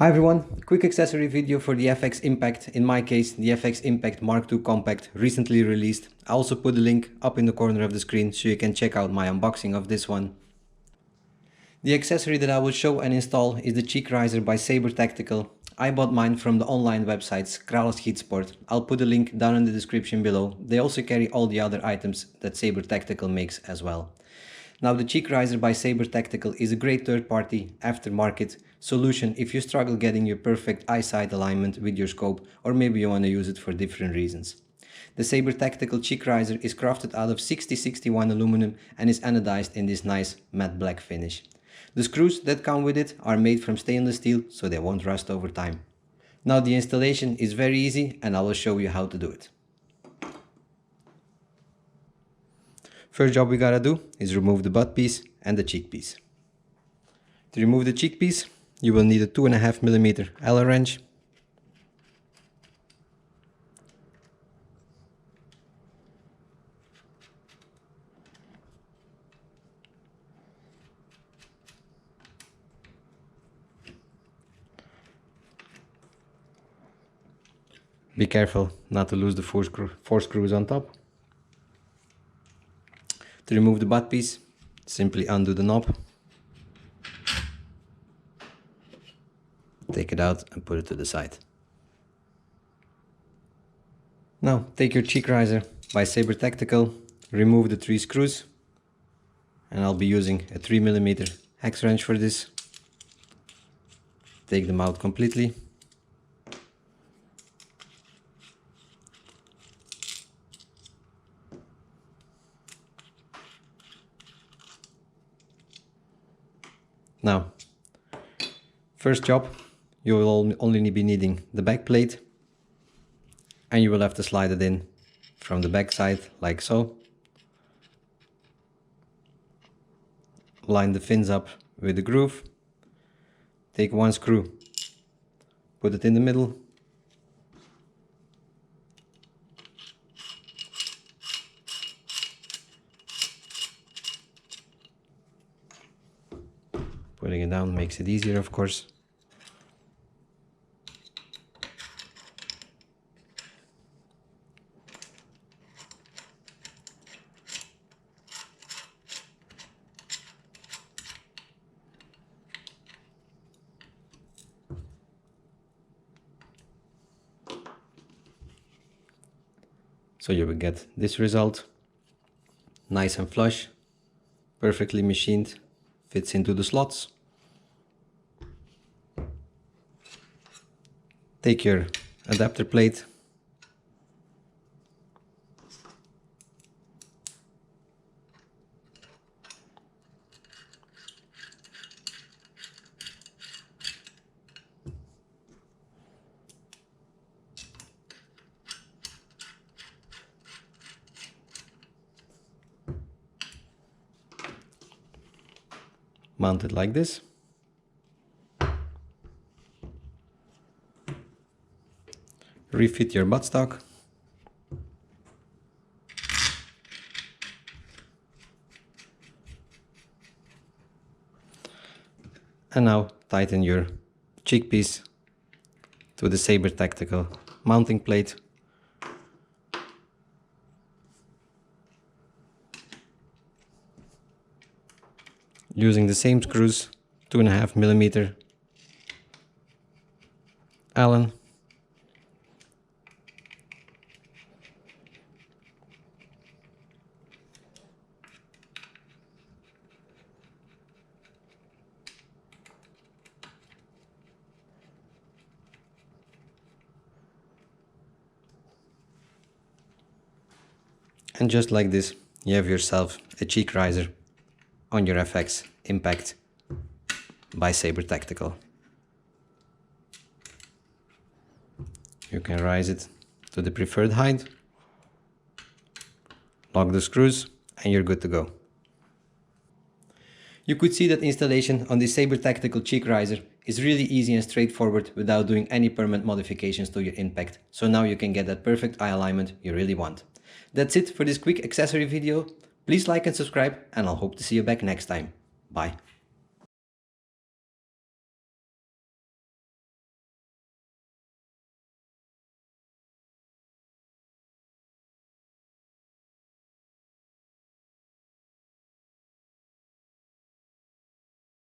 Hi everyone, quick accessory video for the FX Impact, in my case the FX Impact Mark II Compact, recently released. I also put the link up in the corner of the screen so you can check out my unboxing of this one. The accessory that I will show and install is the Cheek Riser by Saber Tactical. I bought mine from the online websites Krale Schietsport. I'll put a link down in the description below. They also carry all the other items that Saber Tactical makes as well. Now the Cheek Riser by Saber Tactical is a great third-party aftermarket solution if you struggle getting your perfect eyesight alignment with your scope, or maybe you want to use it for different reasons. The Saber Tactical Cheek Riser is crafted out of 6061 aluminum and is anodized in this nice matte black finish. The screws that come with it are made from stainless steel, so they won't rust over time. Now the installation is very easy and I will show you how to do it. First job we gotta do is remove the butt piece and the cheek piece. To remove the cheek piece, you will need a 2.5mm Allen wrench, be careful not to lose the four screws on top. To remove the butt piece, simply undo the knob, take it out and put it to the side. Now take your Cheek Riser by Saber Tactical, remove the 3 screws, and I'll be using a 3mm hex wrench for this. Take them out completely. Now, first job, you will only be needing the back plate, and you will have to slide it in from the back side like so. Line the fins up with the groove. Take 1 screw, put it in the middle. Putting it down makes it easier, of course. So you will get this result, nice and flush, perfectly machined, fits into the slots. Take your adapter plate, mount it like this. Refit your buttstock. And now tighten your cheek piece to the Saber Tactical mounting plate. Using the same screws, 2.5mm Allen. And just like this, you have yourself a cheek riser on your FX Impact by Saber Tactical. You can rise it to the preferred height, lock the screws, and you're good to go. You could see that installation on the Saber Tactical Cheek Riser is really easy and straightforward without doing any permanent modifications to your impact, so now you can get that perfect eye alignment you really want. That's it for this quick accessory video. Please like and subscribe, and I'll hope to see you back next time. Bye.